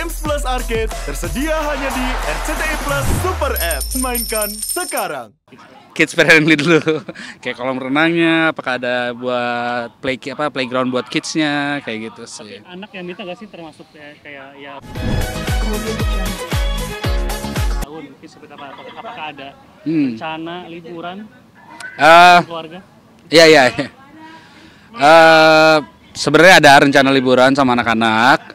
Games Plus Arcade tersedia hanya di RCTI Plus Super App. Mainkan sekarang. Kids friendly dulu, kayak kolam renangnya, apakah ada buat playground buat kidsnya, kayak gitu sih. Anak yang minta nggak sih termasuk kayak ya tahun mungkin seperti apa? Apakah ada rencana liburan keluarga? Iya. Sebenarnya ada rencana liburan sama anak-anak,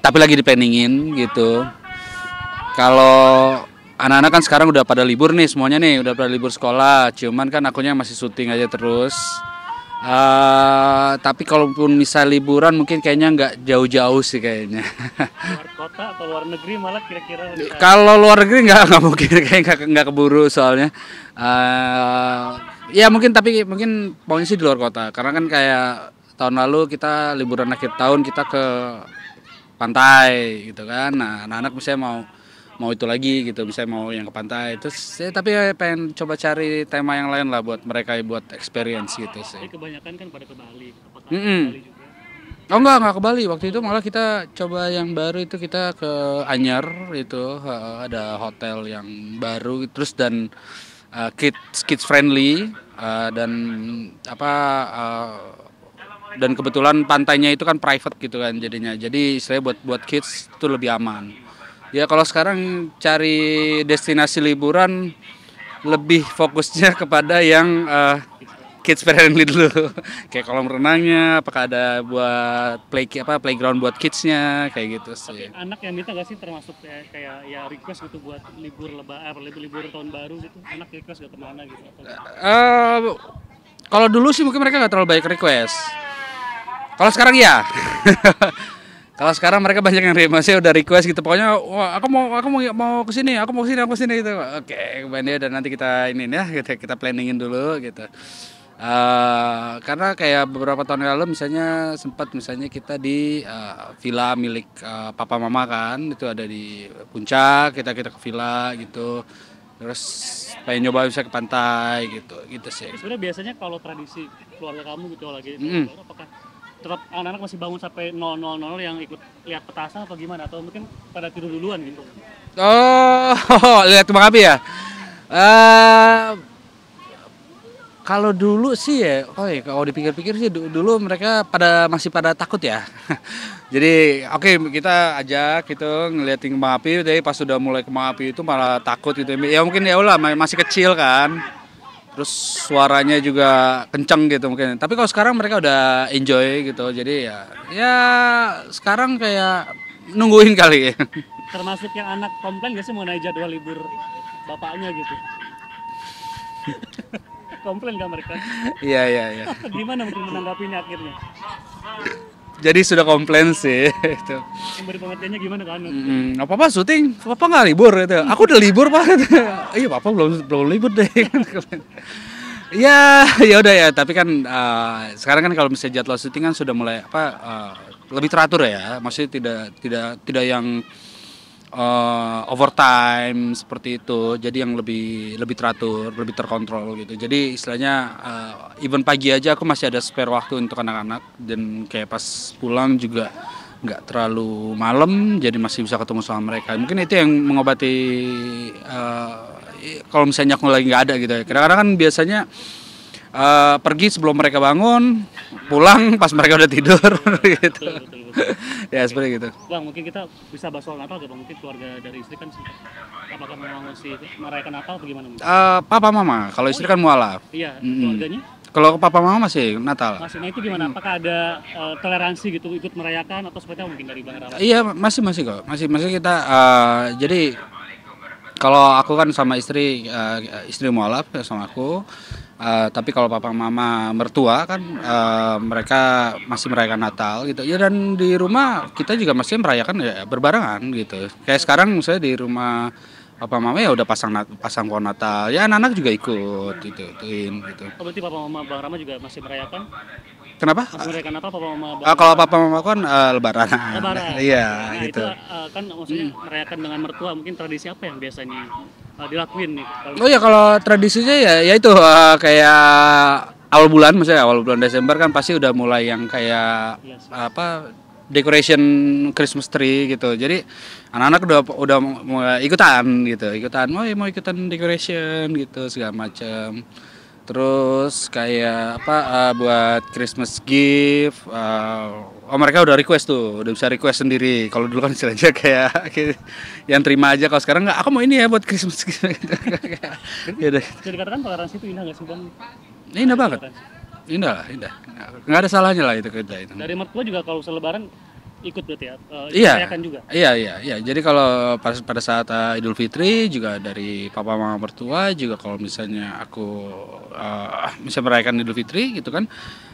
tapi lagi diplanningin gitu. Kalau anak-anak kan sekarang udah pada libur nih semuanya nih, udah pada libur sekolah. Cuman kan akunya masih syuting aja terus. Tapi kalaupun misal liburan mungkin kayaknya nggak jauh-jauh sih kayaknya. Luar kota atau luar negeri malah kira-kira? Kalau luar negeri nggak mungkin, kayak nggak keburu soalnya. Ya mungkin, tapi mungkin pokoknya sih di luar kota. Karena kan kayak tahun lalu kita liburan akhir tahun kita ke pantai gitu kan. Nah anak-anak misalnya mau itu lagi gitu, misalnya mau yang ke pantai. Terus tapi pengen coba cari tema yang lain lah buat mereka, buat experience gitu sih. Tapi kebanyakan kan pada ke Bali. Apakah ke Bali juga? Oh enggak ke Bali. Waktu itu malah kita coba yang baru itu, kita ke Anyer itu, ada hotel yang baru terus dan kids friendly, dan dan kebetulan pantainya itu kan private gitu kan jadinya. Jadi istilahnya buat kids itu lebih aman. Ya kalau sekarang cari destinasi liburan lebih fokusnya kepada yang kids friendly dulu, kayak kolam renangnya, apakah ada buat playground buat kidsnya, kayak gitu sih. Tapi anak yang minta nggak sih termasuk kayak ya request gitu buat libur tahun baru gitu? Anak request gak kemana gitu? Kalau dulu sih mungkin mereka nggak terlalu baik request. Kalau sekarang ya. Kalau sekarang mereka banyak yang masih udah request gitu, pokoknya wah, aku mau kesini gitu. Oke, kemudian dan nanti kita ya, kita planningin dulu gitu. Karena kayak beberapa tahun yang lalu misalnya kita di villa milik papa mama kan, itu ada di Puncak, kita ke villa gitu. Terus pengen nyoba bisa ke pantai gitu sih. Sebenarnya biasanya kalau tradisi keluarga kamu gitu lagi apakah tetap anak-anak masih bangun sampai 00.00 yang ikut lihat petasan atau gimana, atau mungkin pada tidur duluan gitu? Lihat kembang api ya. Kalau dulu sih ya, kalau dipikir-pikir sih dulu mereka masih pada takut ya. Jadi kita ajak gitu ngeliatin kembang api, tapi pas sudah mulai kembang api itu malah takut gitu. Ya mungkin ya ulah masih kecil kan. Terus suaranya juga kenceng gitu mungkin. Tapi kalau sekarang mereka udah enjoy gitu. Jadi ya sekarang kayak nungguin kali ya. Termasuk yang anak komplain gak sih mengenai jadwal libur bapaknya gitu? Komplain gak mereka? Iya. Gimana mungkin menanggapinya akhirnya? Jadi sudah komplain sih itu. Memberi pengertiannya gimana kan? Apa syuting? Papa nggak libur gitu. Aku udah libur Pak. Iya Papa belum libur deh. Ya udah ya. Tapi kan sekarang kan kalau misalnya jadwal syuting kan sudah mulai lebih teratur ya. Maksudnya tidak yang overtime seperti itu. Jadi yang lebih teratur, lebih terkontrol gitu. Jadi istilahnya even pagi aja aku masih ada spare waktu untuk anak-anak, dan kayak pas pulang juga nggak terlalu malam, jadi masih bisa ketemu sama mereka. Mungkin itu yang mengobati kalau misalnya aku lagi nggak ada gitu ya. Kadang-kadang kan biasanya pergi sebelum mereka bangun, pulang pas mereka udah tidur gitu. Betul. Ya seperti gitu. Bang, mungkin kita bisa bahas soal Natal gitu. Mungkin keluarga dari istri kan apakah memang masih merayakan Natal atau gimana? Papa mama, kalau istri kan mualaf. Iya, keluarganya? Kalau papa mama masih Natal. Nah itu gimana? Apakah ada toleransi gitu ikut merayakan atau seperti apa mungkin dari Bang Rawan? Iya, masih kok. Masih kita jadi kalau aku kan sama istri mualaf sama aku. Tapi kalau papa mama mertua kan mereka masih merayakan Natal gitu ya, dan di rumah kita juga masih merayakan ya berbarengan gitu. Kayak sekarang misalnya di rumah papa mama ya udah pasang pohon Natal, ya anak-anak juga ikut gitu. Berarti papa mama Bang Rama juga masih merayakan? Kenapa? Masih merayakan Natal papa mama kalau papa mama kan Lebaran. Iya gitu. Itu kan maksudnya merayakan dengan mertua, mungkin tradisi apa yang biasanya dilakuin nih? Kalau tradisinya ya itu kayak awal bulan Desember kan pasti udah mulai yang kayak decoration Christmas tree gitu. Jadi anak-anak udah mulai ikutan gitu, mau ikutan decoration gitu segala macam. Terus kayak apa buat Christmas gift, mereka udah request tuh, udah bisa request sendiri. Kalau dulu kan istilahnya kayak yang terima aja. Kalau sekarang nggak, aku mau ini ya buat Christmas gift. Ya udah. Bisa dikatakan toleransi itu indah nggak sih bang? Indah banget. Indah lah, indah. Nggak ada salahnya lah itu kita itu. Dari mertua juga kalau selebaran ikut berarti ya? Iya, Merayakan juga? iya. Jadi kalau pada saat Idul Fitri juga dari papa mama mertua juga kalau misalnya aku bisa merayakan Idul Fitri gitu kan,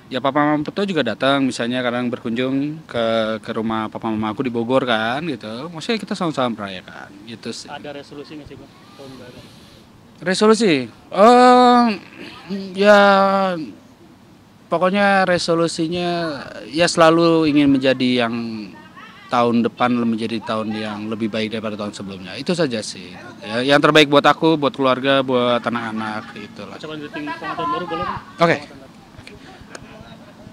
ya papa mama mertua juga datang misalnya kadang berkunjung ke rumah papa mama aku di Bogor kan gitu. Maksudnya kita sama-sama merayakan gitu sih. Ada resolusi nggak sih bang tahun baru? Resolusi, ya pokoknya resolusinya ya selalu ingin menjadi yang tahun depan menjadi tahun yang lebih baik daripada tahun sebelumnya. Itu saja sih. Ya, yang terbaik buat aku, buat keluarga, buat anak-anak itulah. Ucapan greeting selamat tahun baru boleh bang? Oke.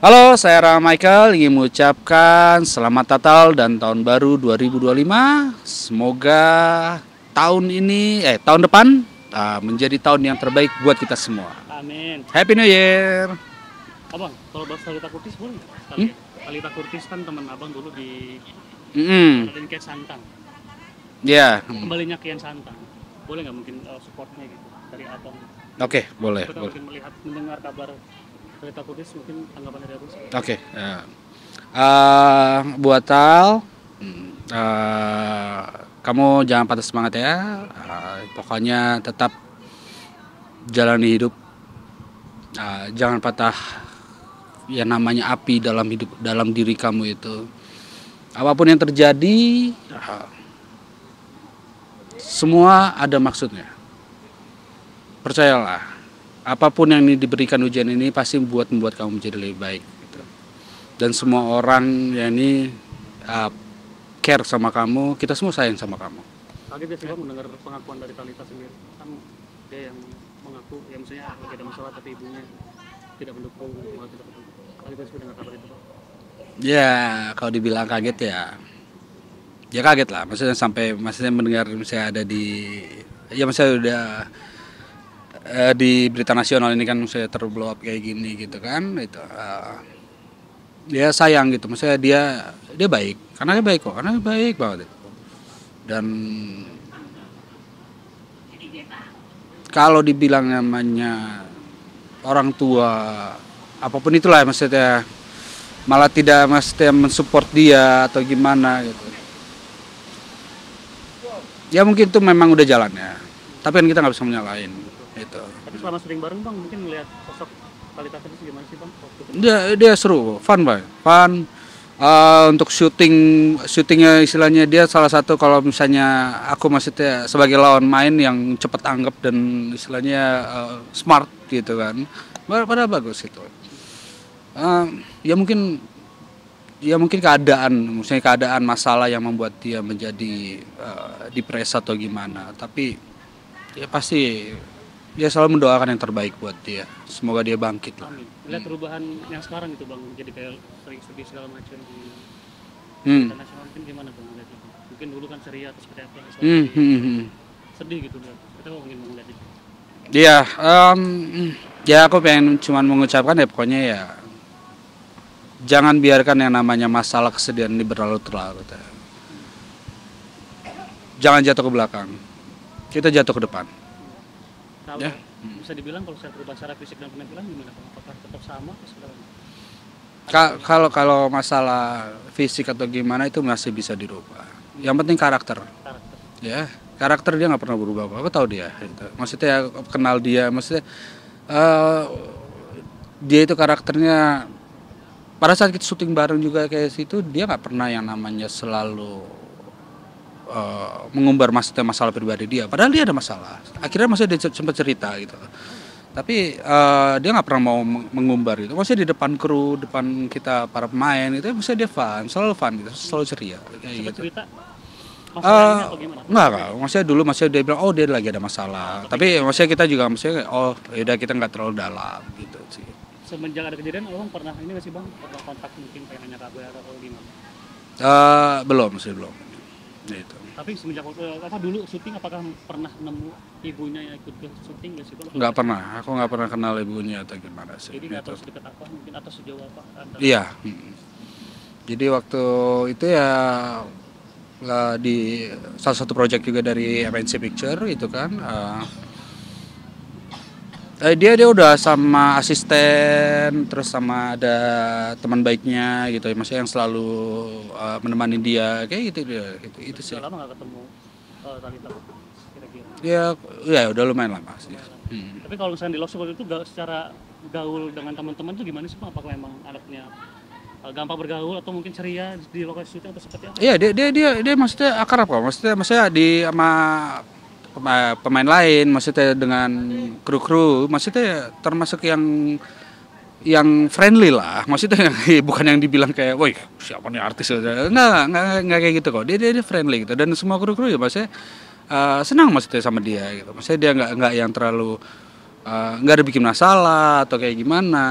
Halo, saya Rama Michael ingin mengucapkan selamat Natal dan tahun baru 2025. Semoga tahun depan menjadi tahun yang terbaik buat kita semua. Amin. Happy New Year. Abang, kalau bahas Talita Kurtis boleh nggak? Sekali ya? Talita Kurtis kan teman abang dulu di Kian Santang. Ya. Kembalinya Kian Santang. Boleh nggak mungkin supportnya gitu dari abang? Oke, boleh. Kita mungkin mendengar kabar Talita Kurtis, mungkin tanggapan dari abang. Oke. Buat Tal, kamu jangan patah semangat ya. Pokoknya tetap jalani hidup. Jangan patah ya namanya api dalam diri kamu itu. Apapun yang terjadi, semua ada maksudnya. Percayalah, apapun yang diberikan ujian ini pasti membuat kamu menjadi lebih baik. Gitu. Dan semua orang yang ini care sama kamu, kita semua sayang sama kamu. Kaget ya sih bang mendengar pengakuan dari Talita sendiri. Kan dia yang mengaku, ya misalnya lagi ada masalah tapi ibunya tidak mendukung, malah tidak mendukung. Talita sudah dengar kabar itu bang? Ya, kalau dibilang kaget ya kaget lah. Maksudnya mendengar misalnya ada misalnya udah di berita nasional ini kan saya terblow up kayak gini gitu kan, itu dia sayang gitu, maksudnya dia baik, karena dia baik banget itu. Dan kalau dibilang namanya orang tua apapun itulah maksudnya malah tidak maksudnya mensupport dia atau gimana gitu, ya mungkin itu memang udah jalannya, tapi kan kita nggak bisa menyalahin gitu. Tapi selama sering bareng bang, mungkin melihat sosok Talita tadi gimana sih bang? Dia seru, fun. Untuk syutingnya istilahnya dia salah satu kalau misalnya aku maksudnya sebagai lawan main yang cepet tanggap dan istilahnya smart gitu kan, pada bagus itu. Ya mungkin keadaan masalah yang membuat dia menjadi depres atau gimana, tapi ya pasti dia selalu mendoakan yang terbaik buat dia, semoga dia bangkit lah. Amin. Lihat perubahan yang sekarang gitu bang, jadi kayak sering sedih segala macam di internasional, mungkin gimana bang melihatnya? Mungkin dulu kan ceria atau seperti apa, sedih gitu bang. Kita mau mungkin melihat itu. Iya, ya aku pengen cuman mengucapkan ya pokoknya ya jangan biarkan yang namanya masalah kesedihan ini berlarut-larut ya. Jangan jatuh ke belakang, kita jatuh ke depan. Kalau Ya. bisa dibilang kalau saya berubah secara fisik dan penampilan gimana bang? Apakah tetap sama atau sekarang? Kalau masalah fisik atau gimana itu masih bisa dirubah. Yang penting karakter. Ya, karakter dia nggak pernah berubah. Aku tahu dia. Gitu. Maksudnya kenal dia. Maksudnya dia itu karakternya. Pada saat kita syuting bareng juga kayak situ, dia nggak pernah yang namanya selalu mengumbar masalah pribadi dia. Padahal dia ada masalah. Akhirnya maksudnya dia sempat cerita gitu. Tapi dia nggak pernah mau mengumbar gitu. Maksudnya di depan kru, depan kita para pemain itu, maksudnya dia selalu fun gitu, selalu ceria kayak gitu. Cerita masalahnya atau gimana? Enggak. Maksudnya dia bilang dia lagi ada masalah. Tapi maksudnya kita juga yaudah kita nggak terlalu dalam gitu sih. Semenjak ada kejadian, abang pernah ini nggak sih bang? Pernah kontak mungkin pengen nanya kabar atau gimana? Belum sih, belum. Gitu. Tapi semenjak dulu syuting, apakah pernah nemu ibunya yang ikut ke syuting nggak sih bang? Nggak pernah, aku nggak pernah kenal ibunya atau gimana sih. Jadi nggak Gitu. tahu sedekat apa, mungkin atau sejauh apa antara. Iya. Jadi waktu itu ya di salah satu project juga dari MNC Picture itu kan. Dia udah sama asisten, terus sama ada teman baiknya gitu, maksudnya yang selalu menemani dia kayak gitu dia, itu sih. Udah lama nggak ketemu Talita kira-kira. Ya udah lumayan lama sih. Tapi kalau misalnya di Lost itu secara gaul dengan teman-teman tuh gimana sih bang? Apakah memang anaknya gampang bergaul atau mungkin ceria di lokasi syuting atau seperti apa? Iya, dia maksudnya akrab kok, maksudnya di sama pemain lain, maksudnya dengan kru-kru, maksudnya termasuk yang friendly lah, maksudnya bukan yang dibilang kayak, woi siapa nih artis, nggak kayak gitu kok, dia friendly gitu, dan semua kru-kru ya maksudnya senang maksudnya sama dia gitu, maksudnya dia nggak yang terlalu nggak ada bikin masalah atau kayak gimana,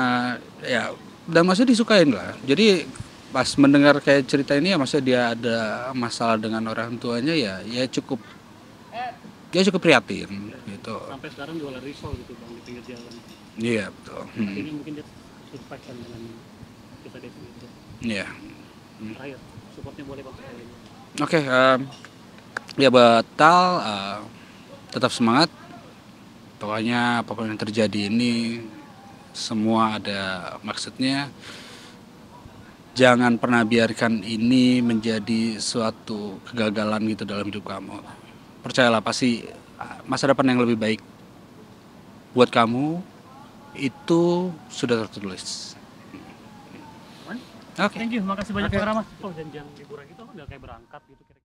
ya dan maksudnya disukain lah. Jadi pas mendengar kayak cerita ini ya maksudnya dia ada masalah dengan orang tuanya ya cukup prihatin gitu. Sampai sekarang jualan risol gitu bang di pinggir jalan. Iya betul. Artinya mungkin dia survive kan dengan kita gitu. Iya. Terakhir, supportnya boleh bang sekali. Oke, ya buat Tal, tetap semangat. Pokoknya apapun yang terjadi ini semua ada maksudnya. Jangan pernah biarkan ini menjadi suatu kegagalan gitu dalam hidup kamu. Percayalah pasti masa depan yang lebih baik buat kamu itu sudah tertulis. Oke. Thank you, makasih banyak Pak Rama. Oh janjian liburan gitu udah kayak berangkat gitu kira-kira.